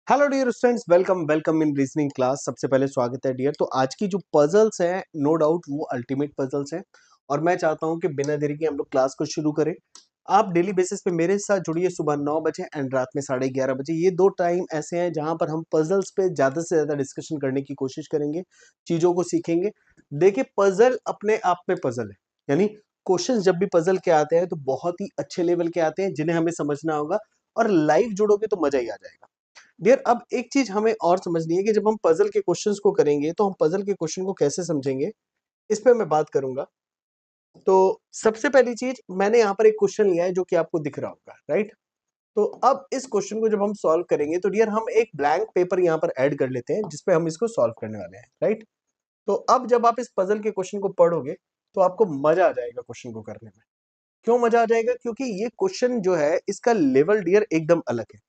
Hello dear students, welcome welcome in reasoning class. सबसे पहले स्वागत है डियर। तो आज की जो पजल्स हैं, नो डाउट वो अल्टीमेट पजल्स हैं और मैं चाहता हूं कि बिना देरी के हम लोग क्लास को शुरू करें। आप डेली बेसिस पे मेरे साथ जुड़िए, सुबह 9 बजे एंड रात में 11:30 बजे। ये दो टाइम ऐसे हैं जहां पर हम पजल्स पे ज्यादा से ज्यादा डिस्कशन करने की कोशिश करेंगे, चीजों को सीखेंगे। देखिए, पजल अपने आप में पजल है, यानी क्वेश्चन जब भी पजल के आते हैं तो बहुत ही अच्छे लेवल के आते हैं जिन्हें हमें समझना होगा, और लाइव जुड़ोगे तो मजा ही आ जाएगा डियर। अब एक चीज हमें और समझनी है कि जब हम पजल के क्वेश्चंस को करेंगे तो हम पजल के क्वेश्चन को कैसे समझेंगे, इस पे मैं बात करूंगा। तो सबसे पहली चीज, मैंने यहाँ पर एक क्वेश्चन लिया है जो कि आपको दिख रहा होगा, राइट। तो अब इस क्वेश्चन को जब हम सॉल्व करेंगे तो डियर हम एक ब्लैंक पेपर यहाँ पर ऐड कर लेते हैं जिसपे हम इसको सॉल्व करने वाले हैं, राइट। तो अब जब आप इस पजल के क्वेश्चन को पढ़ोगे तो आपको मजा आ जाएगा क्वेश्चन को करने में। क्यों मजा आ जाएगा? क्योंकि ये क्वेश्चन जो है इसका लेवल डियर एकदम अलग है।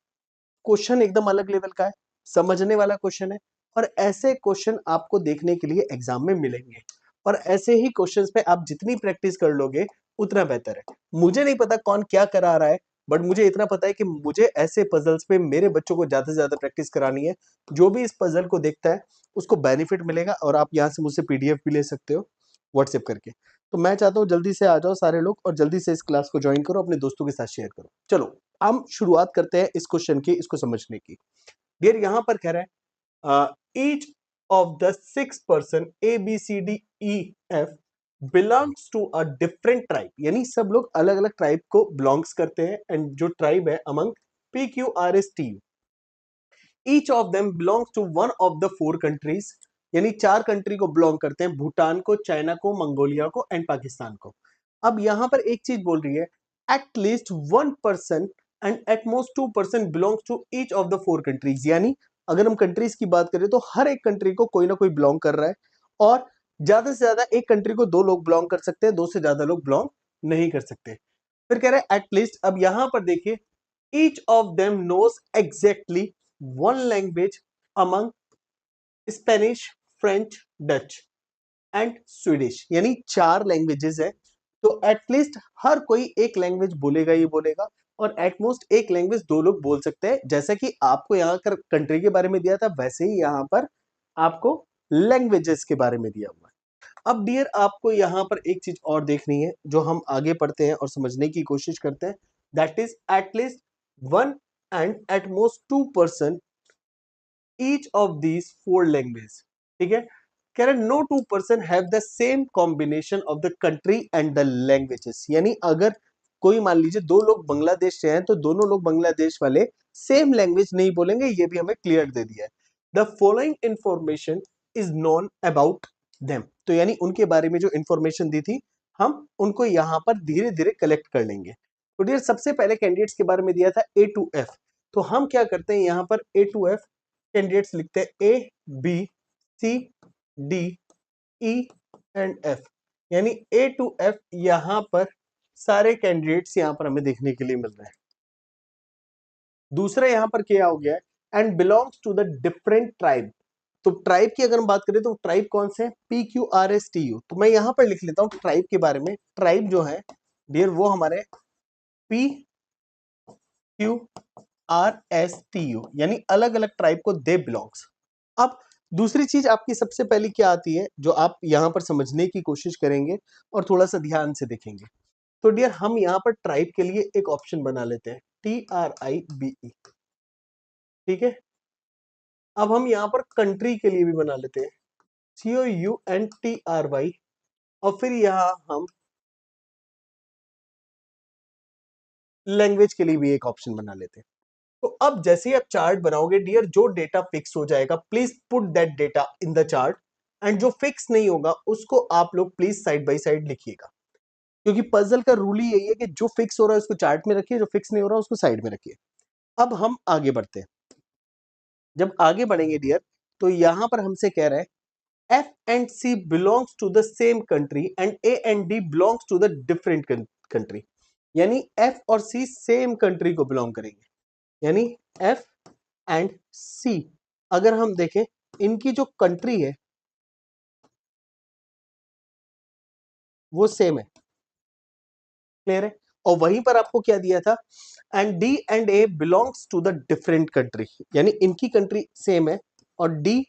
क्वेश्चन एकदम अलग लेवल का है, समझने वाला क्वेश्चन है, और ऐसे क्वेश्चन आपको देखने के लिए एग्जाम में मिलेंगे। और ऐसे ही क्वेश्चंस पे आप जितनी प्रैक्टिस कर लोगे उतना बेहतर है। मुझे नहीं पता कौन क्या करा रहा है, बट मुझे इतना पता है कि मुझे ऐसे पजल्स पे मेरे बच्चों को ज्यादा से ज्यादा प्रैक्टिस करानी है। जो भी इस पजल को देखता है उसको बेनिफिट मिलेगा, और आप यहाँ से मुझसे पीडीएफ भी ले सकते हो व्हाट्सएप करके। तो मैं चाहता हूँ जल्दी से आ जाओ सारे लोग और जल्दी से इस क्लास को ज्वाइन करो, अपने दोस्तों के साथ शेयर करो। चलो हम शुरुआत करते हैं इस क्वेश्चन की, इसको समझने की। डियर यहां पर कह रहा है each of the 6 person ABCDEF belongs to a different tribe, यानी सब लोग अलग अलग ट्राइब को बिलोंग्स करते हैं, एंड जो ट्राइब है among PQRSTU, each of them belongs to one of the 4 countries, यानी 4 कंट्री को बिलोंग करते हैं, भूटान को, चाइना को, मंगोलिया को एंड पाकिस्तान को। अब यहां पर एक चीज बोल रही है, at least 1 person and at most 2 person belongs to each of the 4 countries, यानी अगर हम कंट्रीज की बात करें तो हर एक कंट्री को कोई ना कोई बिलोंग कर रहा है, और ज्यादा से ज्यादा एक कंट्री को 2 लोग बिलोंग कर सकते हैं, 2 से ज्यादा लोग बिलोंग नहीं कर सकते। फिर कह रहे हैं एटलीस्ट, अब यहां पर देखिए, each of them knows exactly one language among Spanish, French, Dutch and Swedish, यानी 4 लैंग्वेजेस है। तो एटलीस्ट हर कोई एक लैंग्वेज बोलेगा ही बोलेगा, और एटमोस्ट एक लैंग्वेज 2 लोग बोल सकते हैं। जैसा कि आपको यहाँ कर कंट्री के बारे में दिया था, वैसे ही यहाँ पर आपको लैंग्वेजेस के बारे में दिया हुआ है। अब डियर आपको यहाँ पर एक चीज और देखनी है जो हम आगे पढ़ते हैं और समझने की कोशिश करते हैं, that is at least 1 and at most 2 person each of these 4 language. ठीक है, कह रहे no 2 person have the same combination of the country and the languages, यानी अगर कोई मान लीजिए 2 लोग बांग्लादेश से हैं तो दोनों लोग बांग्लादेश वाले सेम लैंग्वेज नहीं बोलेंगे, ये भी हमें क्लियर दे दिया है। The following information is known about them, तो यानी उनके बारे में जो इंफॉर्मेशन दी थी हम उनको यहाँ पर धीरे धीरे कलेक्ट कर लेंगे। तो डियर सबसे पहले कैंडिडेट्स के बारे में दिया था A to F, तो हम क्या करते हैं यहाँ पर A to F कैंडिडेट्स लिखते हैं ABCDE एंड F, यानी A to F यहां पर सारे कैंडिडेट्स यहां पर हमें देखने के लिए मिल रहे हैं। दूसरा यहां पर क्या हो गया है, and belongs to the different tribe. तो ट्राइब की अगर हम बात करें तो ट्राइब कौन से हैं? PQRSTU। तो मैं यहां पर लिख लेता हूं ट्राइब के बारे में। ट्राइब जो है डियर वो हमारे PQRSTU, यानी अलग अलग ट्राइब को दे बिलोंग्स। अब दूसरी चीज आपकी सबसे पहली क्या आती है जो आप यहां पर समझने की कोशिश करेंगे और थोड़ा सा ध्यान से देखेंगे, तो डियर हम यहां पर ट्राइब के लिए एक ऑप्शन बना लेते हैं, TRIBE। ठीक है, अब हम यहां पर कंट्री के लिए भी बना लेते हैं, COUNTRY, और फिर यहां हम लैंग्वेज के लिए भी एक ऑप्शन बना लेते हैं। तो अब जैसे ही आप चार्ट बनाओगे डियर, जो डेटा फिक्स हो जाएगा please put that data in the chart, and जो फिक्स नहीं होगा उसको आप लोग प्लीज साइड बाय साइड लिखिएगा, क्योंकि पजल का रूल ही यही है कि जो फिक्स हो रहा है उसको चार्ट में रखिए, जो फिक्स नहीं हो रहा उसको साइड में रखिए। अब हम आगे बढ़ते हैं। जब आगे बढ़ेंगे डियर तो यहां पर हमसे कह रहा है F and C belongs to the same country and A and D belongs to the different country, यानी F और C सेम कंट्री को बिलोंग करेंगे, यानी F and C अगर हम देखें इनकी जो कंट्री है वो सेम है। क्लियर है? और वहीं पर आपको क्या दिया था, and D and A belongs to the different country, यानी इनकी कंट्री सेम है और डी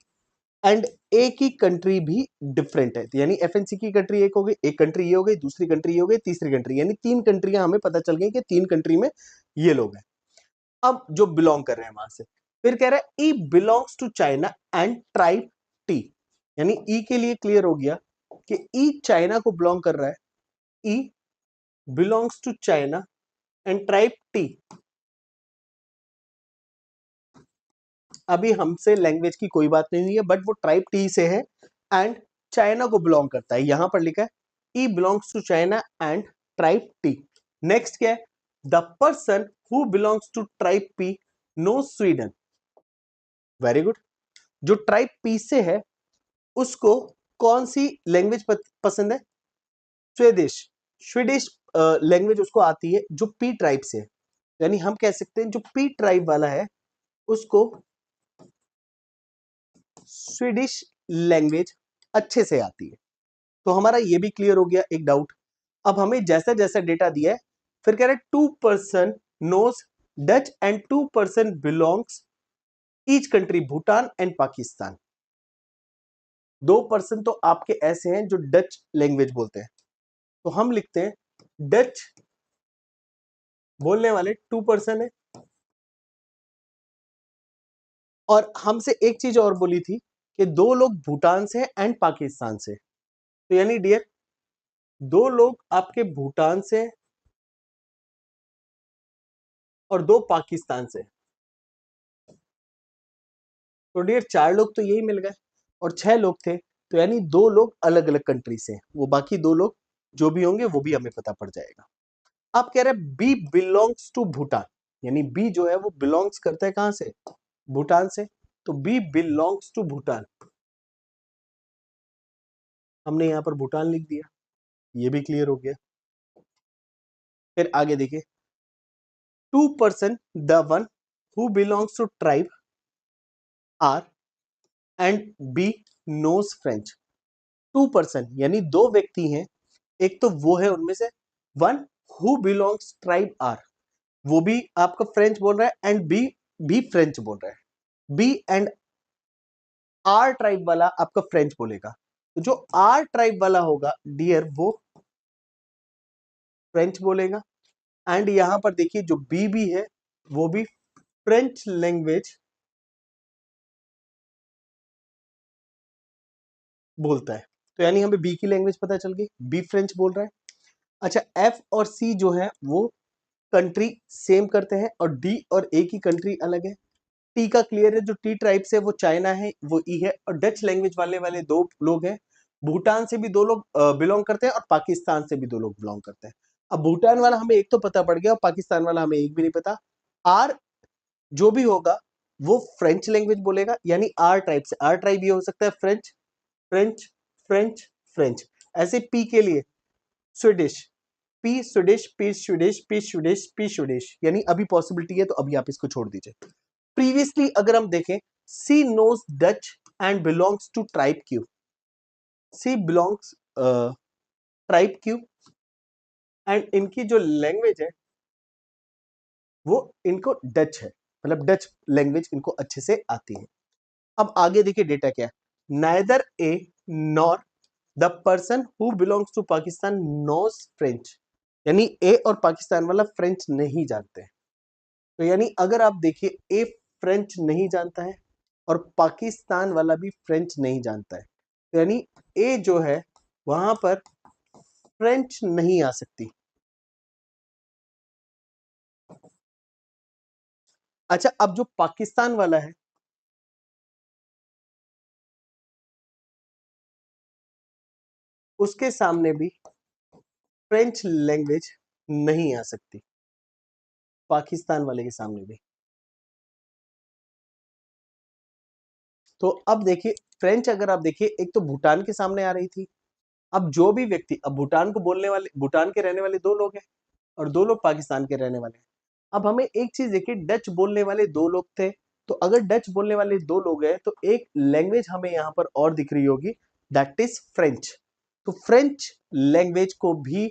एंड ए की कंट्री भी डिफरेंट है, यानी एफएनसी की कंट्री एक हो गई, एक कंट्री ये हो गई, दूसरी कंट्री ये हो गई, तीसरी कंट्री, यानी तीन कंट्रियां हमें पता चल गई कि तीन कंट्री में ये लोग हैं अब जो बिलोंग कर रहे हैं वहां से। फिर कह रहा है E belongs to China and tribe T, यानी ई के लिए क्लियर हो गया कि ई चाइना को बिलोंग कर रहा है, E belongs to China and tribe T. अभी हमसे लैंग्वेज की कोई बात नहीं हुई है, बट वो ट्राइब टी से है एंड चाइना को बिलोंग करता है, यहां पर लिखा है E belongs to China and tribe T. Next क्या है, the person who belongs to tribe P know Sweden. Very good, जो ट्राइब पी से है उसको कौन सी लैंग्वेज पसंद है, स्वेदिश, स्वीडिश लैंग्वेज उसको आती है जो पी ट्राइब से है, यानी हम कह सकते हैं जो पी ट्राइब वाला है उसको स्वीडिश लैंग्वेज अच्छे से आती है। तो हमारा ये भी क्लियर हो गया एक डाउट। अब हमें जैसा जैसा डेटा दिया है, फिर कह रहे 2% knows Dutch and 2% belongs each country Bhutan and Pakistan. 2% तो आपके ऐसे हैं जो डच लैंग्वेज बोलते हैं, तो हम लिखते हैं डच बोलने वाले 2% है। और हमसे एक चीज और बोली थी कि दो लोग भूटान से एंड पाकिस्तान से, तो यानी डियर दो लोग आपके भूटान से और दो पाकिस्तान से, तो डियर चार लोग तो यही मिल गए और 6 लोग थे, तो यानी दो लोग अलग अलग कंट्री से, वो बाकी दो लोग जो भी होंगे वो भी हमें पता पड़ जाएगा। आप कह रहे हैं बी बिलोंग्स टू भूटान, यानी बी जो है वो बिलोंग्स करता है कहां से, भूटान से, तो बी बिलोंग्स टू भूटान, हमने यहां पर भूटान लिख दिया, ये भी क्लियर हो गया। फिर आगे देखिए 2% the one who belongs to tribe R and B knows French. 2% यानी दो व्यक्ति हैं, एक तो वो है उनमें से, one who belongs tribe R, वो भी आपका फ्रेंच बोल रहा है एंड बी भी फ्रेंच बोल रहा है, बी एंड आर ट्राइब वाला आपका फ्रेंच बोलेगा, तो जो आर ट्राइब वाला होगा डियर वो फ्रेंच बोलेगा, एंड यहां पर देखिए जो बी भी है वो भी फ्रेंच लैंग्वेज बोलता है, तो यानी हमें बी की लैंग्वेज पता चल गई, बी फ्रेंच बोल रहा है। अच्छा एफ और सी जो है वो कंट्री सेम करते हैं और डी और ए की कंट्री अलग है। टी का क्लियर है, जो टी ट्राइब से वो चाइना है वो ई है, और डच लैंग्वेज वाले वाले दो लोग हैं, भूटान से भी दो लोग बिलोंग करते हैं और पाकिस्तान से भी दो लोग बिलोंग करते हैं। अब भूटान वाला हमें एक तो पता पड़ गया और पाकिस्तान वाला हमें एक भी नहीं पता। आर जो भी होगा वो फ्रेंच लैंग्वेज बोलेगा, यानी आर ट्राइब से, आर ट्राइब ये हो सकता है फ्रेंच, फ्रेंच, फ्रेंच, फ्रेंच। ऐसे पी के लिए Swedish, P Swedish, P Swedish, P Swedish, P Swedish, यानी अभी पॉसिबिलिटी है तो अभी आप इसको छोड़ दीजिए। प्रीवियसली अगर हम देखें C knows Dutch and belongs to tribe Q, C belongs tribe Q and इनकी जो लैंग्वेज है वो इनको डच है, मतलब डच लैंग्वेज इनको अच्छे से आती है। अब आगे देखिए डेटा क्या है, neither A nor the person who belongs to Pakistan knows French, यानी ए और पाकिस्तान वाला फ्रेंच नहीं जानते हैं, तो यानी अगर आप देखिए ए फ्रेंच नहीं जानता है और पाकिस्तान वाला भी फ्रेंच नहीं जानता है, तो यानी ए जो है वहां पर फ्रेंच नहीं आ सकती। अच्छा अब जो पाकिस्तान वाला है उसके सामने भी फ्रेंच लैंग्वेज नहीं आ सकती, पाकिस्तान वाले के सामने भी। तो अब देखिए फ्रेंच अगर आप देखिए एक तो भूटान के सामने आ रही थी, अब जो भी व्यक्ति, अब भूटान को बोलने वाले, भूटान के रहने वाले दो लोग हैं और दो लोग पाकिस्तान के रहने वाले हैं। अब हमें एक चीज देखिए, डच बोलने वाले दो लोग थे, तो अगर डच बोलने वाले दो लोग हैं तो एक लैंग्वेज हमें यहाँ पर और दिख रही होगी, दैट इज फ्रेंच। तो फ्रेंच लैंग्वेज को भी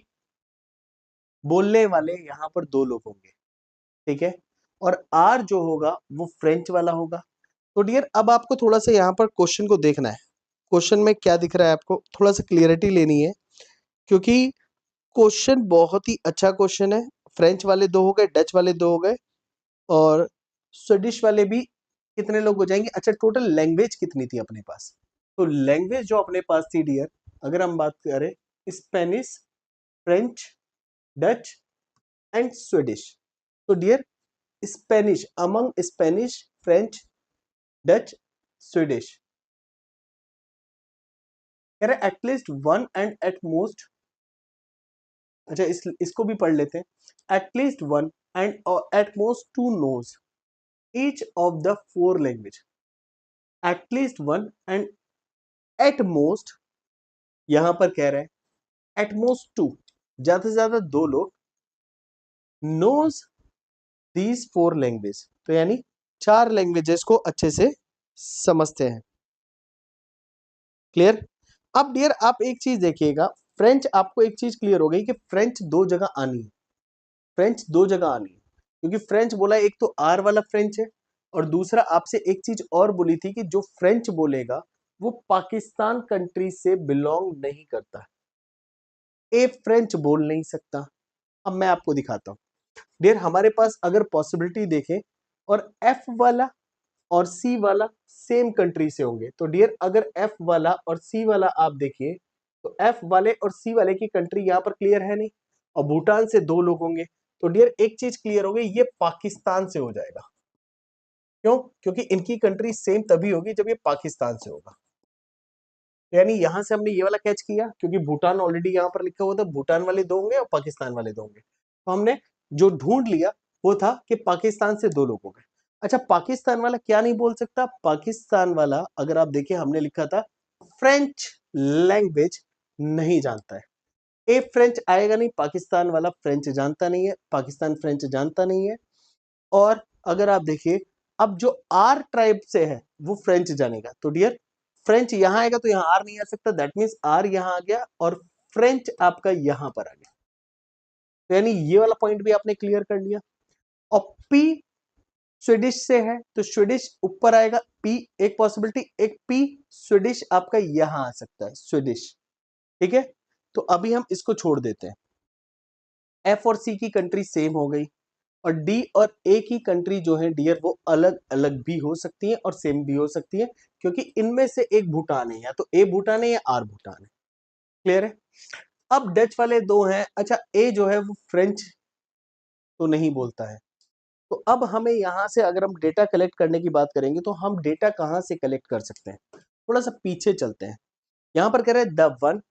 बोलने वाले यहाँ पर दो लोग होंगे, ठीक है, और आर जो होगा वो फ्रेंच वाला होगा। तो डियर अब आपको थोड़ा सा यहाँ पर क्वेश्चन को देखना है, क्वेश्चन में क्या दिख रहा है आपको थोड़ा सा क्लियरिटी लेनी है, क्योंकि क्वेश्चन बहुत ही अच्छा क्वेश्चन है। फ्रेंच वाले दो हो गए, डच वाले दो हो गए, और स्वीडिश वाले भी कितने लोग हो जाएंगे। अच्छा, टोटल लैंग्वेज कितनी थी अपने पास? तो लैंग्वेज जो अपने पास थी डियर, अगर हम बात करें, Spanish, French, Dutch and Swedish. तो dear Spanish, among Spanish, French, Dutch, Swedish, कह रहे at least one and at most, अच्छा इसको भी पढ़ लेते हैं, at least one and at most two knows each of the four language. At least one and at most, यहां पर कह रहे हैं एट मोस्ट टू, ज्यादा से ज्यादा दो लोग, नोज दीज फोर लैंग्वेज, तो यानी चार लैंग्वेजेस को अच्छे से समझते हैं। क्लियर? अब डियर आप एक चीज देखिएगा, फ्रेंच आपको एक चीज क्लियर हो गई कि फ्रेंच दो जगह आनी है, फ्रेंच दो जगह आनी है, क्योंकि फ्रेंच बोला एक तो आर वाला फ्रेंच है, और दूसरा आपसे एक चीज और बोली थी कि जो फ्रेंच बोलेगा वो पाकिस्तान कंट्री से बिलोंग नहीं करता, ए फ्रेंच बोल नहीं सकता। अब मैं आपको दिखाता हूं डियर, हमारे पास अगर पॉसिबिलिटी देखें और एफ वाला और सी वाला सेम कंट्री से होंगे, तो डियर अगर एफ वाला और सी वाला आप देखिए, तो एफ वाले और सी वाले की कंट्री यहां पर क्लियर है नहीं, और भूटान से दो लोग होंगे, तो डियर एक चीज क्लियर हो गई, ये पाकिस्तान से हो जाएगा। क्यों? क्योंकि इनकी कंट्री सेम तभी होगी जब ये पाकिस्तान से होगा। यानी यहां से हमने ये वाला कैच किया, क्योंकि भूटान ऑलरेडी यहां पर लिखा हुआ था, भूटान वाले दो होंगे और पाकिस्तान वाले दो होंगे, तो हमने जो ढूंढ लिया वो था कि पाकिस्तान से दो लोग हो गए। अच्छा, पाकिस्तान वाला क्या नहीं बोल सकता? पाकिस्तान वाला अगर आप देखिए हमने लिखा था फ्रेंच लैंग्वेज नहीं जानता है, ए फ्रेंच आएगा नहीं, पाकिस्तान वाला फ्रेंच जानता नहीं है, पाकिस्तान फ्रेंच जानता नहीं है। और अगर आप देखिए, अब जो आर ट्राइब से है वो फ्रेंच जानेगा, तो डियर फ्रेंच यहां आएगा तो यहां आर नहीं आ सकता, दैट मींस आर यहां आ गया और फ्रेंच आपका यहां पर आ गया, तो यानी ये वाला पॉइंट भी आपने क्लियर कर लिया। और पी स्वीडिश से है तो स्वीडिश ऊपर आएगा, पी एक पॉसिबिलिटी, एक पी स्वीडिश आपका यहां आ सकता है, स्वीडिश, ठीक है। तो अभी हम इसको छोड़ देते हैं, एफ और सी की कंट्री सेम हो गई, और डी और ए की कंट्री जो है डियर वो अलग अलग भी हो सकती है और सेम भी हो सकती है, क्योंकि इनमें से एक भूटान है, या तो ए भूटान है या आर भूटान है। क्लियर है? अब डच वाले दो हैं, अच्छा ए जो है वो फ्रेंच तो नहीं बोलता है, तो अब हमें यहां से अगर हम डेटा कलेक्ट करने की बात करेंगे तो हम डेटा कहां से कलेक्ट कर सकते हैं? थोड़ा सा पीछे चलते हैं, यहां पर कह रहे हैं the one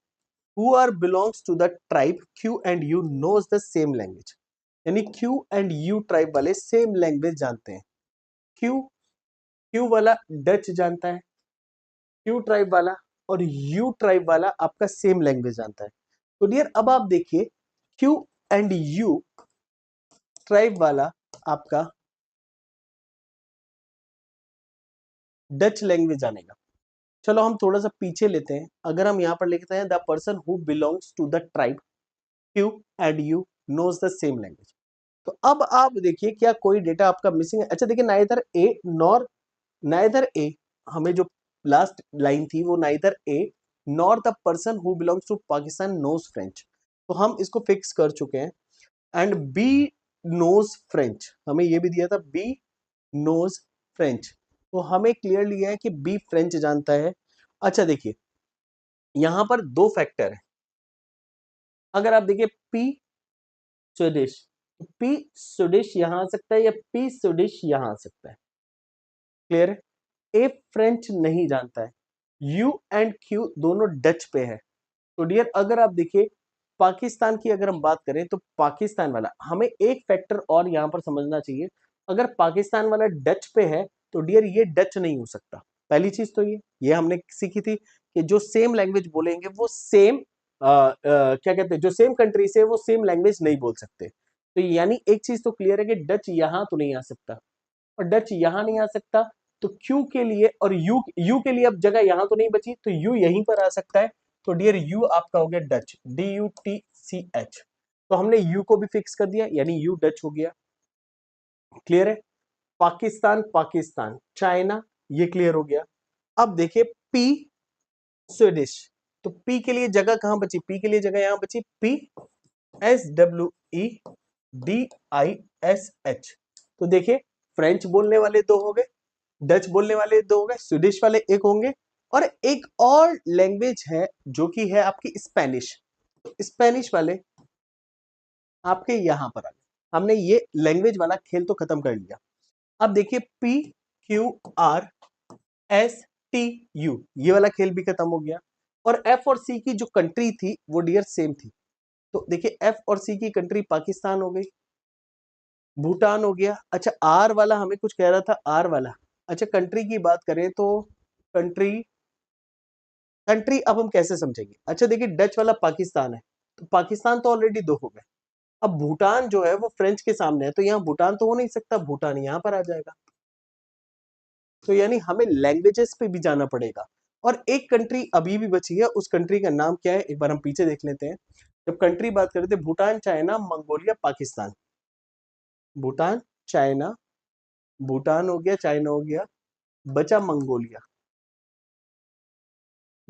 who are belongs to the tribe Q and U knows the same language, यानी क्यू एंड यू ट्राइब वाले सेम लैंग्वेज जानते हैं। क्यू क्यू वाला डच जानता है, क्यू ट्राइब वाला और यू ट्राइब वाला आपका सेम लैंग्वेज जानता है। तो डियर अब आप देखिए, क्यू एंड यू ट्राइब वाला आपका डच लैंग्वेज जानेगा। चलो हम थोड़ा सा पीछे लेते हैं, अगर हम यहां पर लिखते हैं the person who belongs to the tribe Q and U knows the same language, तो अब आप देखिए क्या कोई डेटा आपका मिसिंग है? अच्छा देखिए, neither A nor, neither A, हमें जो लास्ट लाइन थी वो neither A nor the person who belongs to Pakistan knows French, तो हम इसको फिक्स कर चुके हैं। एंड बी नोज फ्रेंच, हमें ये भी दिया था बी नोज फ्रेंच, तो हमें क्लियर लिया है कि बी फ्रेंच जानता है। अच्छा देखिए, यहां पर दो फैक्टर है, अगर आप देखिए पी स्वीडिश, पी स्वीडिश यहां आ सकता है या पी स्वीडिश यहां आ सकता है। क्लियर है? ए फ्रेंच नहीं जानता है, यू एंड क्यू दोनों डच पे है, तो डियर अगर आप देखिए पाकिस्तान की अगर हम बात करें तो पाकिस्तान वाला, हमें एक फैक्टर और यहां पर समझना चाहिए, अगर पाकिस्तान वाला डच पे है तो डियर ये डच नहीं हो सकता। पहली चीज तो ये हमने सीखी थी कि जो सेम लैंग्वेज बोलेंगे वो सेम क्या कहते हैं, जो सेम कंट्री से वो सेम लैंग्वेज नहीं बोल सकते, तो यानी एक चीज तो क्लियर है कि डच यहां तो नहीं आ सकता, और डच यहां नहीं आ सकता, तो क्यू के लिए और यू के लिए अब जगह यहां तो नहीं बची, तो यू यहीं पर आ सकता है, तो डियर यू आपका हो गया Dutch, D U T C H. तो हमने यू को भी फिक्स कर दिया, यानी यू डच हो गया। क्लियर है? पाकिस्तान पाकिस्तान, चाइना, ये क्लियर हो गया। अब देखिए पी स्वीडिश, तो पी के लिए जगह कहां बची? पी के लिए जगह यहां बची, पी SWEDISH। तो देखिए फ्रेंच बोलने वाले दो हो गए, डच बोलने वाले दो हो गए, स्वीडिश वाले एक होंगे, और एक और लैंग्वेज है जो कि है आपकी स्पेनिश। स्पेनिश वाले आपके यहां पर आ गए। हमने ये लैंग्वेज वाला खेल तो खत्म कर लिया। अब देखिए PQRSTU, ये वाला खेल भी खत्म हो गया। और एफ और सी की जो कंट्री थी वो डियर सेम थी। तो देखिए एफ और सी की कंट्री पाकिस्तान हो गई, भूटान हो गया। अच्छा आर वाला हमें कुछ कह रहा था, आर वाला, अच्छा कंट्री की बात करें तो कंट्री, कंट्री अब हम कैसे समझेंगे? अच्छा देखिए डच वाला पाकिस्तान है, तो पाकिस्तान तो ऑलरेडी दो हो गए। अब भूटान जो है वो फ्रेंच के सामने है, तो यहाँ भूटान तो हो नहीं सकता, भूटान यहाँ पर आ जाएगा। तो यानी हमें लैंग्वेजेस पे भी जाना पड़ेगा। और एक कंट्री अभी भी बची है, उस कंट्री का नाम क्या है एक बार हम पीछे देख लेते हैं। जब कंट्री बात करते थे Bhutan, China, Mongolia, Pakistan. Bhutan, China, Bhutan हो गया, चाइना हो गया, बचा मंगोलिया।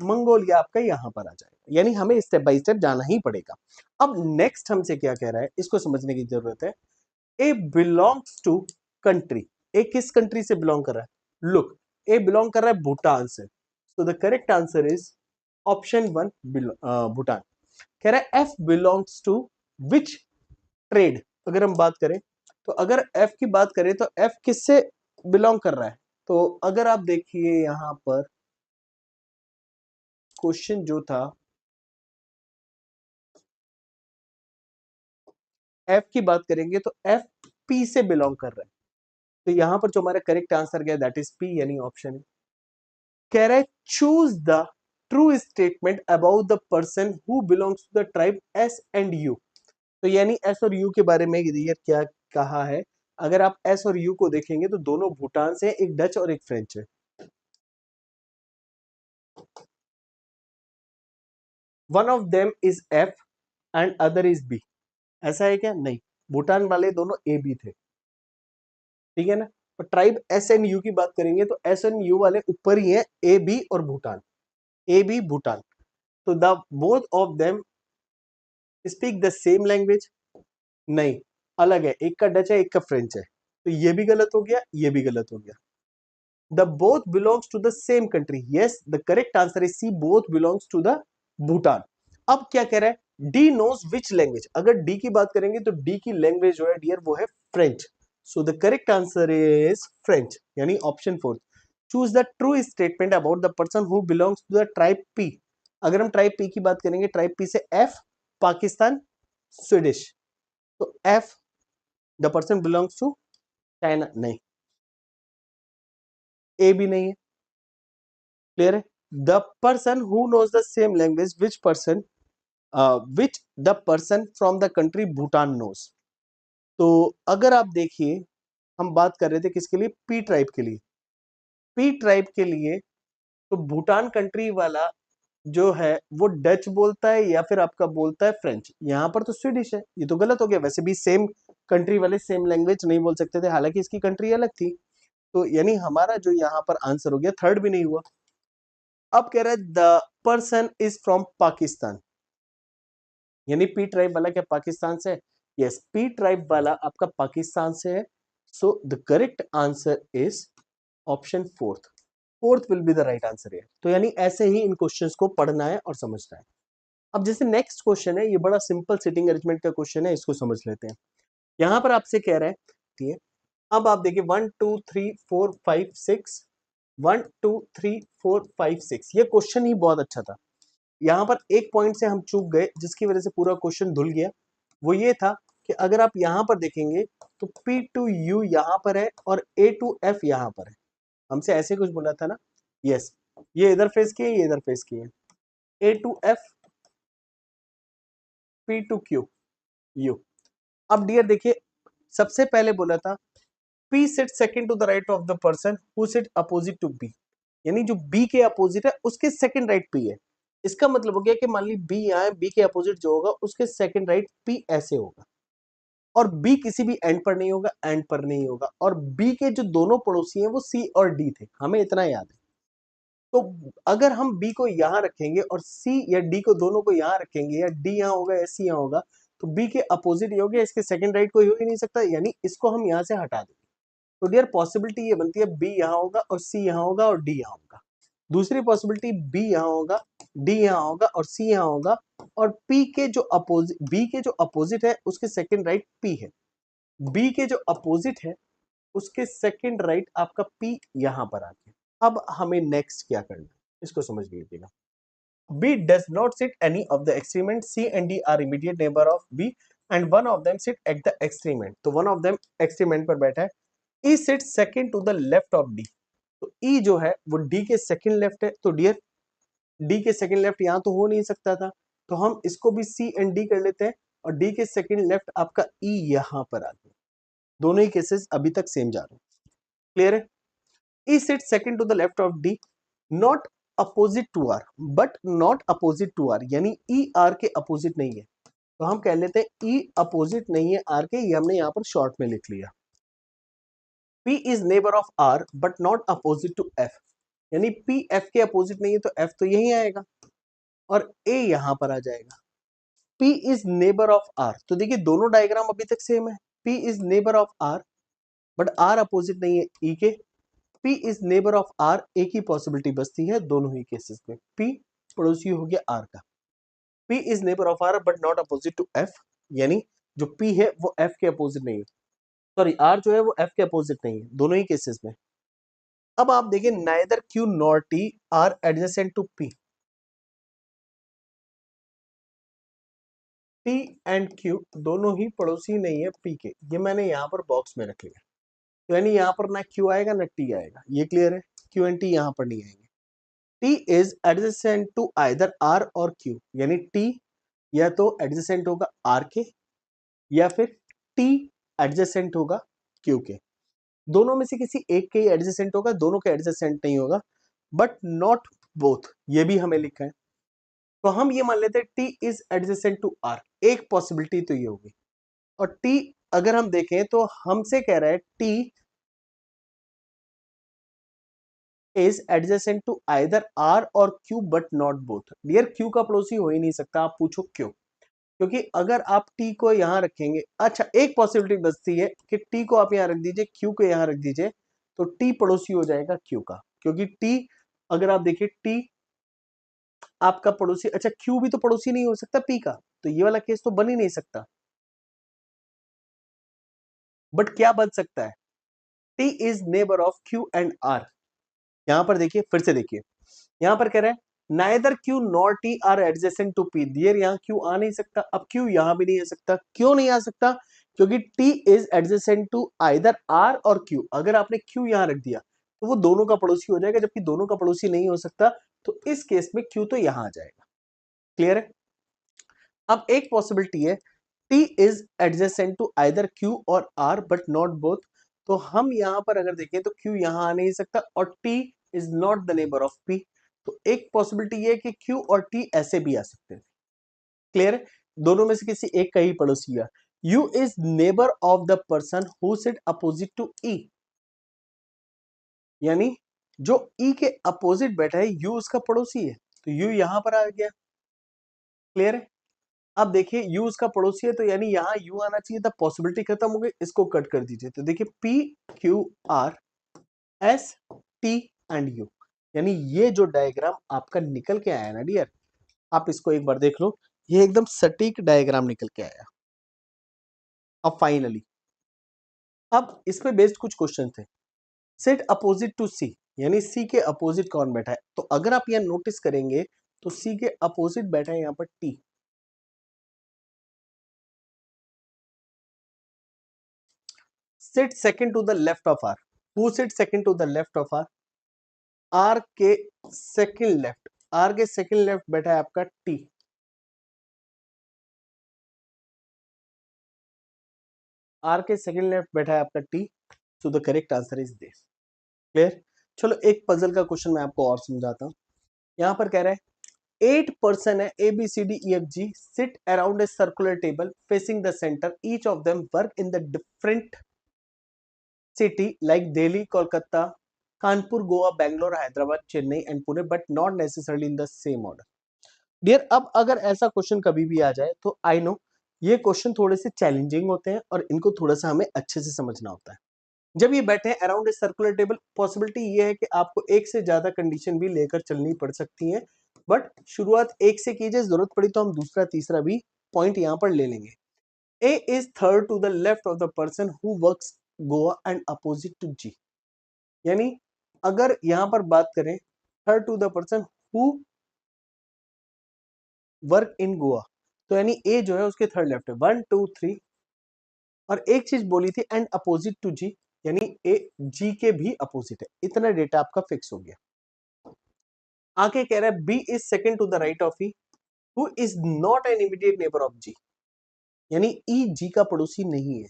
मंगोलिया आपका यहां पर आ जाएगा, यानी हमें स्टेप बाय स्टेप जाना ही पड़ेगा। अब नेक्स्ट हमसे क्या कह रहा है, इसको समझने की जरूरत है। ए बिलोंग्स टू कंट्री, ए किस कंट्री से बिलोंग कर रहा है? लुक, ए बिलोंग कर रहा है भूटान से, so the correct answer is option one, Bhutan. कह रहा है F belongs to which trade. अगर हम बात करें तो अगर एफ की बात करें तो एफ किससे बिलोंग कर रहा है? तो अगर आप देखिए यहां पर क्वेश्चन जो था, एफ की बात करेंगे तो एफ पी से बिलोंग कर रहा है। तो यहां पर जो हमारा करेक्ट आंसर गया दैट इज पी, यानी ऑप्शन है। कह रहा है choose the true statement about the person who belongs to the tribe S and U. तो यानी एस और यू के बारे में ये क्या कहा है? अगर आप एस और यू को देखेंगे तो दोनों भूटान से, एक डच और एक फ्रेंच है। One of them is F and other is B, ऐसा है क्या? नहीं, भूटान वाले दोनों ए बी थे, ठीक है ना। तो ट्राइब एस एंड यू की बात करेंगे तो एस एंड यू वाले ऊपर ही है, ए बी और भूटान, ए बी भूटान। तो the both of them speak the same language, नहीं, अलग है, एक का डच है एक का फ्रेंच है, तो ये भी गलत हो गया, ये भी गलत हो गया। The both belongs to the same country, yes the correct answer is C, both belongs to the Bhutan. अब क्या कह रहा है? D knows which language. अगर डी की बात करेंगे तो डी की लैंग्वेज जो है डियर वो है French, so the correct answer is French, यानी option fourth. Choose the true statement about the person who belongs to the tribe P. अगर हम ट्राइब पी की बात करेंगे, ट्राइब पी से एफ, पाकिस्तान, स्वीडिश, तो F the person belongs to China, नहीं, A भी नहीं है। क्लियर है? The person who knows the same language which person, which the person from the country Bhutan knows. तो अगर आप देखिए हम बात कर रहे थे किसके लिए? पी ट्राइब के लिए। पी ट्राइब के लिए तो भूटान कंट्री वाला जो है वो डच बोलता है या फिर आपका बोलता है फ्रेंच, यहां पर तो स्वीडिश है, ये तो गलत हो गया। वैसे भी सेम कंट्री वाले सेम लैंग्वेज नहीं बोल सकते थे, हालांकि इसकी कंट्री अलग थी। तो यानी हमारा जो यहाँ पर आंसर हो गया, थर्ड भी नहीं हुआ। अब कह रहा है the person is from Pakistan, यानी पी ट्राइब वाला क्या पाकिस्तान से? यस, पी ट्राइब वाला आपका पाकिस्तान से है, सो the correct answer is option fourth. Fourth will be the right answer है। तो यानी ऐसे ही इन क्वेश्चंस को पढ़ना है और समझना है। अब जैसे नेक्स्ट क्वेश्चन है, ये बड़ा सिंपल सिटिंग अरेंजमेंट का क्वेश्चन है, इसको समझ लेते हैं। यहां पर आपसे कह रहा है, ठीक है, अब आप देखिए 1 2 3 4 5 6, 1 2 3 4 5 6, ये क्वेश्चन ही बहुत अच्छा था। यहाँ पर एक पॉइंट से हम चूक गए जिसकी वजह से पूरा क्वेश्चन धुल गया। वो ये था कि अगर आप यहाँ पर देखेंगे तो P2U यहाँ पर है और A2F यहाँ पर है। हमसे ऐसे कुछ बोला था ना? यस, ये इधर फेस किए, ये इधर फेस किए, A2F P2Q U। अब डियर देखिए, सबसे पहले बोला था P sit second to the right of the person who sit opposite to B, यानी जो B के अपोजिट है उसके सेकंड राइट P है। इसका मतलब हो गया कि मान ली बी यहाँ है, बी के अपोजिट जो होगा उसके सेकंड राइट पी ऐसे होगा, और बी किसी भी एंड पर नहीं होगा, एंड पर नहीं होगा, और बी के जो दोनों पड़ोसी हैं वो सी और डी थे, हमें इतना याद है। तो अगर हम बी को यहाँ रखेंगे और सी या डी को दोनों को यहाँ रखेंगे, या डी यहाँ होगा या सी यहाँ होगा, तो बी के अपोजिट ये हो गया, इसके सेकंड राइट कोई हो ही नहीं सकता, यानी इसको हम यहाँ से हटा देंगे। तो डियर पॉसिबिलिटी ये बनती है बी यहाँ होगा और सी यहाँ होगा और डी यहाँ होगा। दूसरी पॉसिबिलिटी बी यहाँ होगा, डी यहाँ होगा और सी यहाँ होगा, और पी के जो अपोजिट, बी के जो अपोजिट है उसके सेकंड राइट पी है, बी के जो अपोजिट है उसके सेकंड राइट आपका पी यहाँ पर आ गया। अब हमें नेक्स्ट क्या करना है इसको समझ लीजिएगा। B does not sit any of the extremement. C and D are immediate neighbor of B and one of them sit at the extremement. तो one of them extremement पर बैठा है। E sits second to the left of D. तो E जो है वो D के second left है, तो डियर D के सेकंड लेफ्ट यहाँ तो हो नहीं सकता था, तो हम इसको भी C and D कर लेते हैं, और D के सेकंड लेफ्ट आपका E यहाँ पर आ गया। दोनों ही केसेस अभी तक सेम जा रहे हैं, क्लियर है। E sits second to the left of D, not opposite to R, but not opposite to R, यानी E R के अपोजिट नहीं है, तो हम कह लेते हैं E अपोजिट नहीं है R के, ये हमने यहाँ पर शॉर्ट में लिख लिया। P is neighbor of R but not opposite to F, यानी P F के अपोजिट नहीं है, तो F तो यही आएगा और A यहाँ पर आ जाएगा। P is neighbor of R, तो देखिए दोनों डायग्राम अभी तक सेम है। P is neighbor of R but R opposite नहीं है E के। P is neighbour of R, एक ही पॉसिबिलिटी बचती है दोनों ही केसेस में, P पड़ोसी हो गया R का। P is neighbour of R but not opposite to F, यानी जो P है वो F के अपोजिट नहीं है, सॉरी R जो है वो F के अपोजिट नहीं है दोनों ही केसेस में। अब आप देखिए neither Q nor T are adjacent to P, T and Q दोनों ही पड़ोसी नहीं है P के, ये मैंने यहाँ पर बॉक्स में रख लिया, तो यानी यहाँ पर ना Q आएगा ना T आएगा, ये क्लियर है। Q एंड T यहाँ पर नहीं आएंगे। T is adjacent to either R और Q, यानी T या तो adjacent होगा R के या फिर T adjacent होगा Q के, दोनों में से किसी एक के ही adjacent होगा, दोनों के adjacent नहीं होगा, बट नॉट बोथ, ये भी हमें लिखा है। तो हम ये मान लेते हैं T is adjacent to R, एक पॉसिबिलिटी तो ये होगी, और T अगर हम देखें तो हमसे कह रहा है T is adjacent to either R और Q but not both. Dear Q का पड़ोसी हो ही नहीं सकता, आप पूछो क्यों, क्योंकि अगर आप टी को यहां रखेंगे, अच्छा एक पॉसिबिलिटी बचती है कि टी को आप यहां रख दीजिए, क्यू को यहां रख दीजिए, तो टी पड़ोसी हो जाएगा क्यू का, क्योंकि टी अगर आप देखिए टी आपका पड़ोसी, अच्छा क्यू भी तो पड़ोसी नहीं हो सकता पी का, तो ये वाला केस तो बन ही नहीं सकता, बट क्या बन सकता है, T is neighbour of Q and R. यहां पर देखिए, फिर से देखिए, यहां पर कह रहे हैं neither Q nor T are adjacent to P, dear यहाँ क्यू आ नहीं सकता, अब क्यू यहां भी नहीं आ सकता, क्यों नहीं आ सकता, क्योंकि T is adjacent to either R और क्यू, अगर आपने क्यू यहां रख दिया तो वो दोनों का पड़ोसी हो जाएगा, जबकि दोनों का पड़ोसी नहीं हो सकता, तो इस केस में क्यू तो यहां आ जाएगा, क्लियर है। अब एक पॉसिबिलिटी है T is adjacent to either Q और आर बट नॉट बोथ, तो हम यहां पर अगर देखें तो क्यू यहां आ नहीं सकता और T is not the neighbour of P, तो एक पॉसिबिलिटी ये है कि क्यू और टी ऐसे भी आ सकते हैं, क्लियर है, दोनों में से किसी एक का ही पड़ोसी है। U is neighbour of the person who sit opposite to E, यानी जो ई के अपोजिट बैठा है यू उसका पड़ोसी है, तो यू यहां पर आ गया, क्लियर है। अब देखिए यू उसका पड़ोसी है, तो यानी यहाँ यू आना चाहिए था, पॉसिबिलिटी खत्म हो गई, इसको कट कर दीजिए, तो देखिए P Q R S T and you, यानी ये जो डायग्राम आपका निकल के आया ना डियर, आप इसको एक बार देख लो, ये एकदम सटीक डायग्राम निकल के आया। अब फाइनली, अब इसमें बेस्ड कुछ क्वेश्चन थे, सिट अपोजिट टू सी, यानी सी के अपोजिट कौन बैठा है, तो अगर आप यहाँ नोटिस करेंगे तो सी के अपोजिट बैठा है यहाँ पर T, sit second to the left of R, who sit second to the left of R, R के सेकंड लेफ्ट, आर के सेकंड लेफ्ट बैठा है आपका टी, आर के सेकंड लेफ्ट बैठा है आपका T, so the correct answer is this, clear. चलो एक पजल का क्वेश्चन मैं आपको और समझाता हूं, यहां पर कह रहा है 8 person है A B C D E F G sit around a circular table facing the center. Each of them work in the different city like Delhi, Kolkata, Kanpur, Goa, Bangalore, Hyderabad, Chennai and Pune, but not necessarily in the same order. Dear अब अगर ऐसा question कभी भी आ जाए तो I know ये question थोड़े से चैलेंजिंग होते हैं और इनको थोड़ा सा हमें अच्छे से समझना होता है। जब ये बैठे हैं around a circular table, possibility ये है कि आपको एक से ज्यादा कंडीशन भी लेकर चलनी पड़ सकती है, बट शुरुआत एक से कीजिए, जरूरत पड़ी तो हम दूसरा तीसरा भी पॉइंट यहाँ पर ले लेंगे। A is third to the left of the person who works Goa and opposite to G. यानी अगर यहां पर बात करें third to the person who work in Goa, तो यानी ए जो है उसके थर्ड लेफ्ट है, 1 2 3। और एक चीज बोली थी एंड अपोजिट टू जी, यानी ए जी के भी अपोजिट है। इतना डेटा आपका फिक्स हो गया। आगे कह रहा है B is second to the right of E who is not an immediate neighbour of G, यानी ई जी का पड़ोसी नहीं है।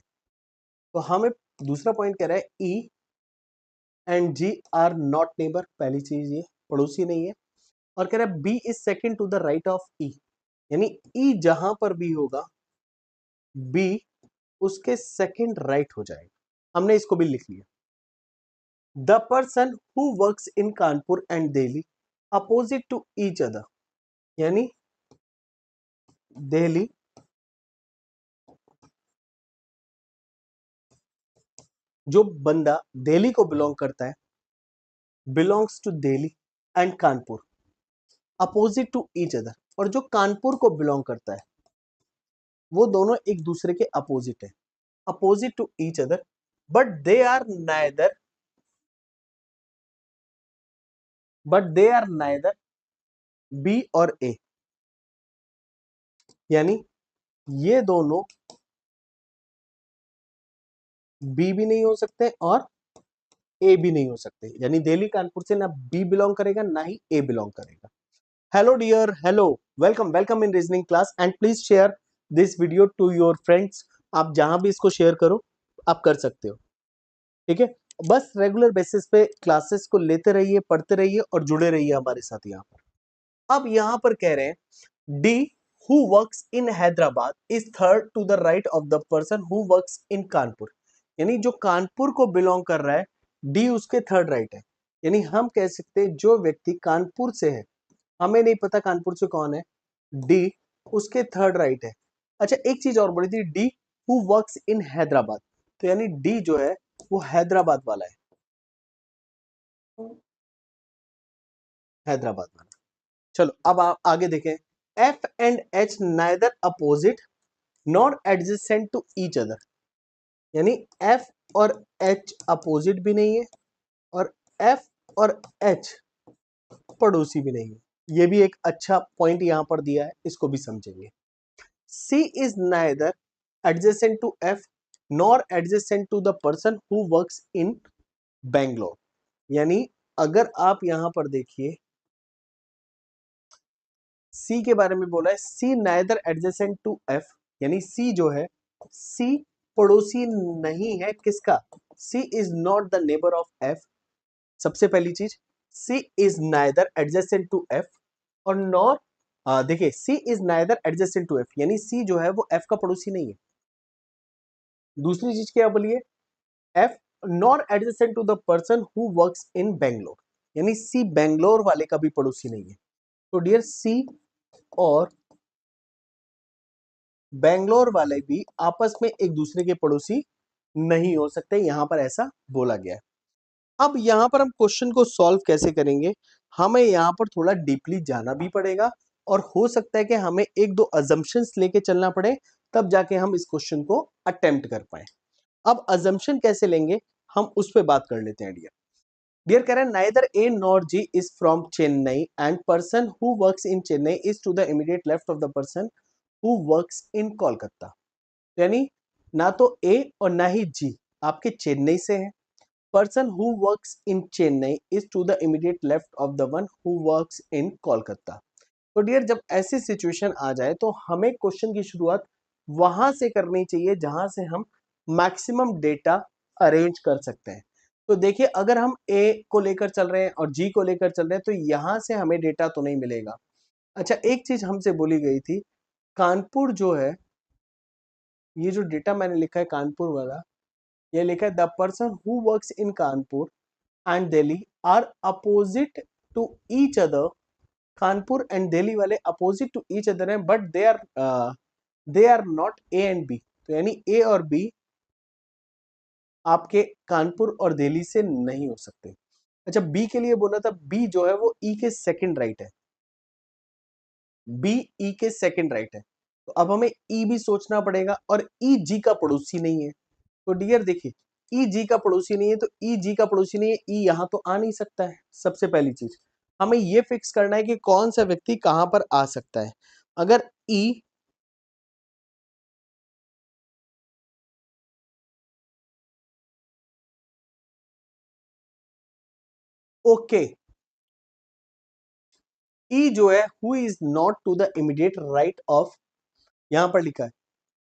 तो हमें दूसरा पॉइंट कह रहा है E and G are not neighbour, पहली चीज ये पड़ोसी नहीं है। और कह रहा है B is second to the right of E, यानी ई जहां पर भी होगा बी उसके सेकंड राइट हो जाएगा। हमने इसको भी लिख लिया। The person who works in Kanpur and Delhi opposite to each other, यानी दिल्ली जो बंदा दिल्ली को बिलोंग करता है, belongs to Delhi and Kanpur opposite to each other, और जो कानपुर को बिलोंग करता है वो दोनों एक दूसरे के अपोजिट है, opposite to each other, but they are neither B और ए, यानी ये दोनों बी भी नहीं हो सकते और ए भी नहीं हो सकते, यानी दिल्ली कानपुर से ना बी बिलोंग करेगा ना ही ए बिलोंग करेगा। Hello dear, hello, welcome welcome in reasoning class and please share this video to your friends. आप जहां भी इसको शेयर करो आप कर सकते हो, ठीक है। बस रेगुलर बेसिस पे क्लासेस को लेते रहिए, पढ़ते रहिए और जुड़े रहिए हमारे साथ यहाँ पर। अब यहाँ पर कह रहे हैं D who works in Hyderabad is third to the right of the person who works in Kanpur, यानी जो कानपुर को बिलोंग कर रहा है डी उसके थर्ड राइट है। यानी हम कह सकते हैं जो व्यक्ति कानपुर से है, हमें नहीं पता कानपुर से कौन है, डी उसके थर्ड राइट है। अच्छा एक चीज और बोली थी D who works in Hyderabad, तो यानी डी जो है वो हैदराबाद वाला है, हैदराबाद वाला। चलो अब आप आगे देखें, F and H neither opposite not adjacent to each other, यानी एफ और एच अपोजिट भी नहीं है और एफ और एच पड़ोसी भी नहीं है। ये भी एक अच्छा पॉइंट यहां पर दिया है, इसको भी समझेंगे। C is neither adjacent to F nor adjacent to the person who works in Bangalore, यानी अगर आप यहां पर देखिए सी के बारे में बोला है, C neither adjacent to F, यानी सी जो है सी पड़ोसी नहीं है किसका, C is not the neighbour of F. सबसे पहली चीज C is neither adjacent to F और नॉर, देखिए C is neither adjacent to F, यानी सी जो है वो एफ का पड़ोसी नहीं है। दूसरी चीज क्या बोलिए, F nor adjacent to the person who works in Bangalore, यानी सी बैंगलोर वाले का भी पड़ोसी नहीं है। तो डियर सी और बैंगलोर वाले भी आपस में एक दूसरे के पड़ोसी नहीं हो सकते, यहां पर ऐसा बोला गया है। अब यहां पर हम क्वेश्चन को सॉल्व कैसे करेंगे, हमें यहां पर थोड़ा डीपली जाना भी पड़ेगा और हो सकता है कि हमें एक दो अजम्पशंस लेके चलना पड़े, तब जाके हम इस क्वेश्चन को अटेम्प्ट कर पाए। अब अजम्पशन कैसे लेंगे हम उस पर बात कर लेते हैं। डियर डियर कह रहे हैं neither A nor G is from Chennai and person who works in Chennai is to the immediate left of the person who works in Kolkata, यानी ना तो ए और ना ही जी आपके चेन्नई से है, person who works in Chennai is to the immediate left of the one who works in Kolkata. तो dear जब ऐसी सिचुएशन आ जाए तो हमें क्वेश्चन की शुरुआत वहां से करनी चाहिए जहां से हम मैक्सिमम डेटा अरेंज कर सकते हैं। तो देखिए अगर हम ए को लेकर चल रहे हैं और जी को लेकर चल रहे हैं तो यहां से हमें डेटा तो नहीं मिलेगा। अच्छा, एक चीज हमसे बोली गई थी, कानपुर जो है, ये जो डेटा मैंने लिखा है कानपुर वाला, ये लिखा है the person who works in Kanpur and Delhi are opposite to each other. Kanpur and Delhi वाले अपोजिट टू ईच अदर हैं, but they are not A and B. तो यानी ए और बी आपके कानपुर और दिल्ली से नहीं हो सकते। अच्छा, बी के लिए बोला था, बी जो है वो ई के सेकंड राइट है, बी ई के सेकंड राइट है। तो अब हमें ई भी सोचना पड़ेगा, और ई जी का पड़ोसी नहीं है। तो डियर देखिए, ई जी का पड़ोसी नहीं है, तो ई जी का पड़ोसी नहीं है, ई यहां तो आ नहीं सकता है। सबसे पहली चीज हमें ये फिक्स करना है कि कौन सा व्यक्ति कहां पर आ सकता है। अगर ई ओके, ई जो है who is not to the immediate right of, यहां पर लिखा है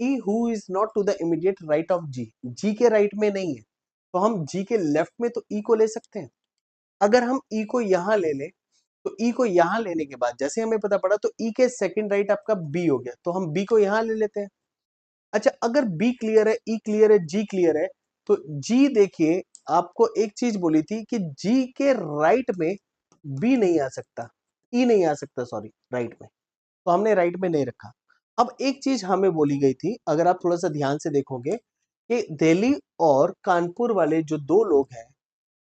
E who is not to the immediate right of G, G के राइट में नहीं है, तो हम जी के लेफ्ट में तो ई को ले सकते हैं। अगर हम ई को यहां ले लें, तो ई को यहां लेने के बाद जैसे हमें पता पड़ा, तो ई के सेकंड राइट आपका बी हो गया, तो हम बी को यहां ले लेते हैं। अच्छा, अगर बी क्लियर है, ई क्लियर है, जी क्लियर है, तो जी देखिए, आपको एक चीज बोली थी कि जी के राइट में बी नहीं आ सकता, ई नहीं आ सकता, सॉरी, राइट में, तो हमने राइट में नहीं रखा। अब एक चीज हमें बोली गई थी, अगर आप थोड़ा सा ध्यान से देखोगे, कि दिल्ली और कानपुर वाले जो दो लोग हैं,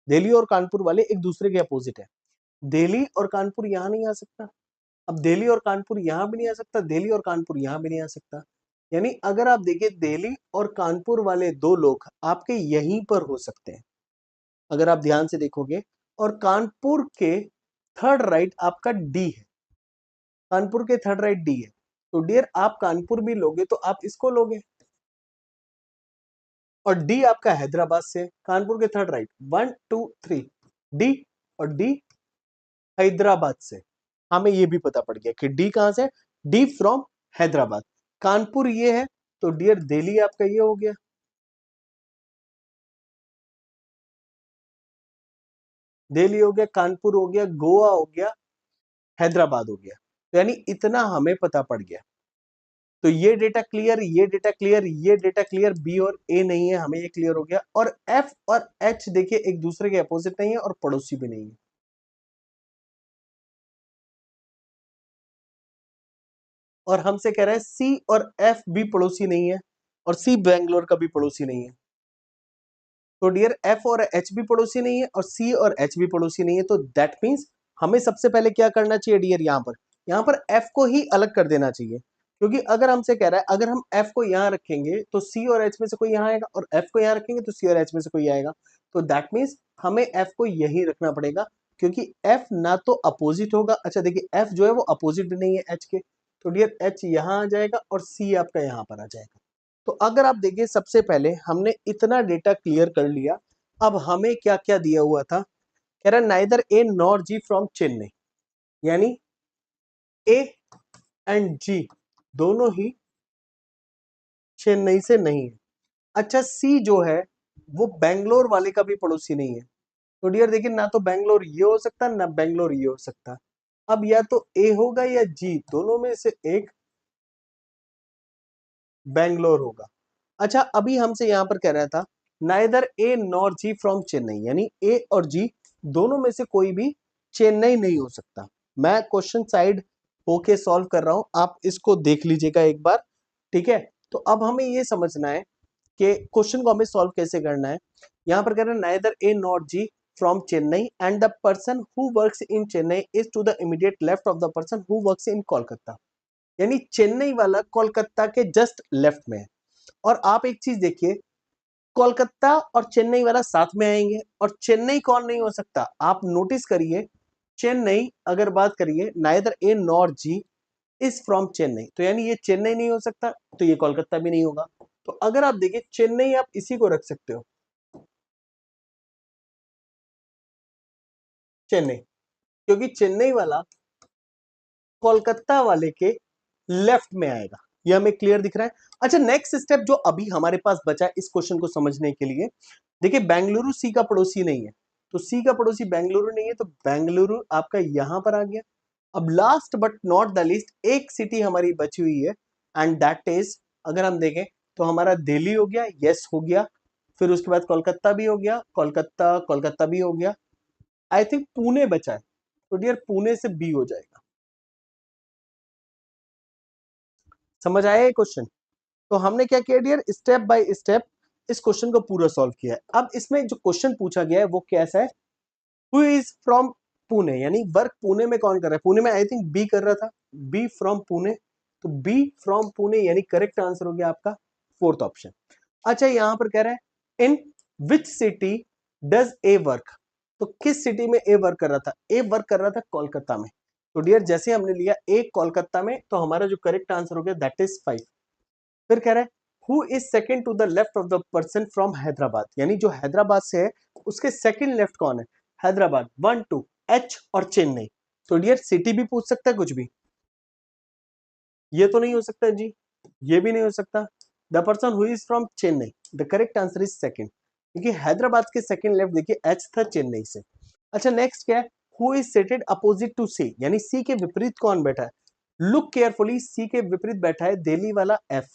दिल्ली और कानपुर वाले एक दूसरे के अपोजिट है। दिल्ली और कानपुर यहां नहीं आ सकता, अब दिल्ली और कानपुर यहां भी नहीं आ सकता, दिल्ली और कानपुर यहां भी नहीं आ सकता। यानी अगर आप देखिए, दिल्ली और कानपुर वाले दो लोग आपके यहीं पर हो सकते हैं, अगर आप ध्यान से देखोगे। और कानपुर के थर्ड राइट आपका डी है, कानपुर के थर्ड राइट डी है, तो डियर आप कानपुर भी लोगे तो आप इसको लोगे, और डी आपका हैदराबाद से, कानपुर के थर्ड राइट, 1 2 3 डी, और डी हैदराबाद से। हमें ये भी पता पड़ गया कि डी कहां से, डी फ्रॉम हैदराबाद। कानपुर ये है, तो डियर दिल्ली आपका ये हो गया, दिल्ली हो गया, कानपुर हो गया, गोवा हो गया, हैदराबाद हो गया। तो यानी इतना हमें पता पड़ गया। तो ये डेटा क्लियर, ये डेटा क्लियर, ये डेटा क्लियर, बी और ए नहीं है, हमें ये क्लियर हो गया। और एफ और एच देखिए एक दूसरे के अपोजिट नहीं है और पड़ोसी भी नहीं है। और हमसे कह रहा है सी और एफ भी पड़ोसी नहीं है, और सी बैंगलोर का भी पड़ोसी नहीं है। तो डियर एफ और एच भी पड़ोसी नहीं है, और सी और एच भी पड़ोसी नहीं है, तो दैट मीन्स हमें सबसे पहले क्या करना चाहिए डियर, यहाँ पर एफ को ही अलग कर देना चाहिए। क्योंकि अगर हमसे कह रहा है, अगर हम एफ को यहाँ रखेंगे तो सी और एच में से कोई यहाँ आएगा, और एफ को यहाँ रखेंगे तो सी और एच में से कोई आएगा। तो दैट मीन्स हमें एफ को यही रखना पड़ेगा, क्योंकि एफ ना तो अपोजिट होगा। अच्छा देखिए, एफ जो है वो अपोजिट भी नहीं है एच के, तो डियर एच यहाँ आ जाएगा और सी आपका यहाँ पर आ जाएगा। तो अगर आप देखिए, सबसे पहले हमने इतना डेटा क्लियर कर लिया। अब हमें क्या क्या दिया हुआ था, कह रहा neither A nor G from Chennai, यानी ए एंड जी दोनों ही चेन्नई से नहीं है। अच्छा, सी जो है वो बेंगलोर वाले का भी पड़ोसी नहीं है। तो डियर देखिए, ना तो बेंगलोर ये हो सकता, ना बेंगलोर ये हो सकता। अब या तो ए होगा या जी, दोनों में से एक बेंगलोर होगा। अच्छा, अभी हमसे यहां पर कह रहा था neither A nor G from Chennai, यानी ए और जी दोनों में से कोई भी चेन्नई नहीं हो सकता। मैं क्वेश्चन साइड होके सॉल्व कर रहा हूं, आप इसको देख लीजिएगा एक बार, ठीक है। तो अब हमें ये समझना है कि क्वेश्चन को हमें सॉल्व कैसे करना है। यहां पर कह रहे हैं neither A nor G from Chennai and the person who works in Chennai is to the immediate left of the person who works in Kolkata, यानी चेन्नई वाला कोलकाता के जस्ट लेफ्ट में है। और आप एक चीज देखिए, कोलकाता और चेन्नई वाला साथ में आएंगे, और चेन्नई कौन नहीं हो सकता, आप नोटिस करिए, चेन्नई अगर बात करिए, neither A nor G is from Chennai, तो यानी ये चेन्नई नहीं हो सकता, तो ये कोलकाता भी नहीं होगा। तो अगर आप देखिए, चेन्नई आप इसी को रख सकते हो, चेन्नई, क्योंकि चेन्नई वाला कोलकाता वाले के लेफ्ट में आएगा। ये हमें क्लियर दिख रहा है। अच्छा, नेक्स्ट स्टेप जो अभी हमारे पास बचा है इस क्वेश्चन को समझने के लिए, देखिए बेंगलुरु सी का पड़ोसी नहीं है, तो सी का पड़ोसी बेंगलुरु नहीं है, तो बेंगलुरु आपका यहां पर आ गया। अब last but not the least एक सिटी हमारी बची हुई है एंड दैट इज, अगर हम देखें तो हमारा दिल्ली हो गया, यस हो गया, फिर उसके बाद कोलकाता भी हो गया, कोलकाता कोलकाता भी हो गया, आई थिंक पुणे बचा है, तो डियर पुणे से बी हो जाएगा। समझ आया ये क्वेश्चन? तो हमने क्या किया डियर, स्टेप बाय स्टेप इस क्वेश्चन को पूरा सॉल्व किया है। अब इसमें जो क्वेश्चन पूछा गया है वो कैसा है, हु इज फ्रॉम पुणे, यानी वर्क पुणे में कौन कर रहा है, पुणे में आई थिंक बी कर रहा था, बी फ्रॉम पुणे, तो बी फ्रॉम पुणे यानी करेक्ट आंसर हो गया आपका फोर्थ ऑप्शन। अच्छा यहां पर कह रहा है in which city does A work, तो किस सिटी में ए वर्क कर रहा था, ए वर्क कर रहा था कोलकाता में, तो डियर जैसे हमने लिया ए कोलकाता में, तो हमारा जो करेक्ट आंसर हो गया दैट इज 5। फिर कह रहा है who is second to the left of the person from Hyderabad, यानी जो हैदराबाद से है उसके सेकंड लेफ्ट कौन है, हैदराबाद 1 2 एच और चेन्नई, तो डियर सिटी भी पूछ सकता है कुछ भी, ये तो नहीं हो सकता जी, ये भी नहीं हो सकता, the person who is from Chennai, the correct answer is second, क्योंकि हैदराबाद के सेकंड लेफ्ट देखिए एच था चेन्नई से। अच्छा नेक्स्ट क्या है, who is seated opposite to C, यानी सी के विपरीत कौन बैठा है, लुक केयरफुली, सी के विपरीत बैठा है दिल्ली वाला एफ,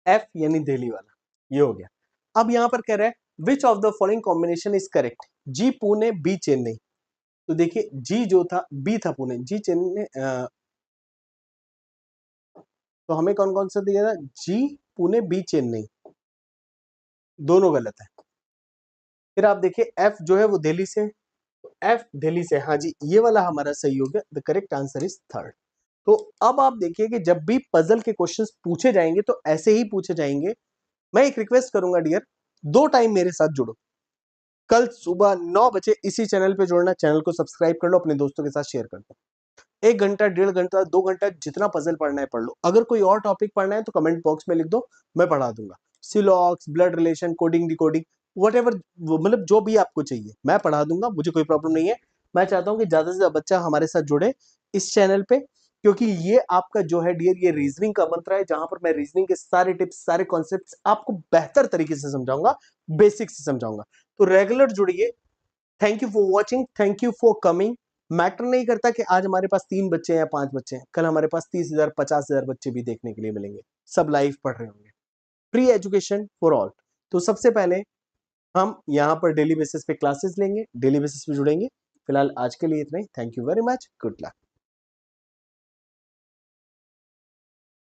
एफ यानी दिल्ली वाला, ये हो गया। अब यहां पर कह रहा है which of the following combination is correct, G Pune B Chennai, तो देखिए जी जो था बी था पुणे, जी चेन्नई, तो हमें कौन कौन सा दिया था, जी पुणे बी चेन्नई, दोनों गलत है। फिर आप देखिए एफ जो है वो दिल्ली से, एफ दिल्ली से, हाँ जी ये वाला हमारा सही हो गया, the correct answer is third. तो अब आप देखिए कि जब भी पजल के क्वेश्चंस पूछे जाएंगे तो ऐसे ही पूछे जाएंगे। मैं एक रिक्वेस्ट करूंगा डियर, दो टाइम मेरे साथ जुड़ो, कल सुबह 9 बजे इसी चैनल पे जुड़ना, चैनल को सब्सक्राइब कर लो, अपने दोस्तों के साथ शेयर कर दो। 1 घंटा 1.5 घंटा 2 घंटा जितना पजल पढ़ना है पढ़ लो, अगर कोई और टॉपिक पढ़ना है तो कमेंट बॉक्स में लिख दो, मैं पढ़ा दूंगा, सिलॉक्स blood relation coding decoding whatever, मतलब जो भी आपको चाहिए मैं पढ़ा दूंगा, मुझे कोई प्रॉब्लम नहीं है। मैं चाहता हूँ कि ज्यादा से ज्यादा बच्चा हमारे साथ जुड़े इस चैनल पे, क्योंकि ये आपका जो है डियर ये रीजनिंग का मंत्र है, जहां पर मैं रीजनिंग के सारे टिप्स सारे कॉन्सेप्ट्स आपको बेहतर तरीके से समझाऊंगा, बेसिक से समझाऊंगा, तो रेगुलर जुड़िए। Thank you for watching, thank you for coming. Matter नहीं करता कि आज हमारे पास 3 बच्चे हैं या 5 बच्चे हैं, कल हमारे पास 30,000 50,000 बच्चे भी देखने के लिए मिलेंगे, सब लाइव पढ़ रहे होंगे, फ्री एजुकेशन फॉर ऑल। तो सबसे पहले हम यहाँ पर डेली बेसिस पे क्लासेस लेंगे, डेली बेसिस पे जुड़ेंगे। फिलहाल आज के लिए इतना ही, thank you very much, good luck.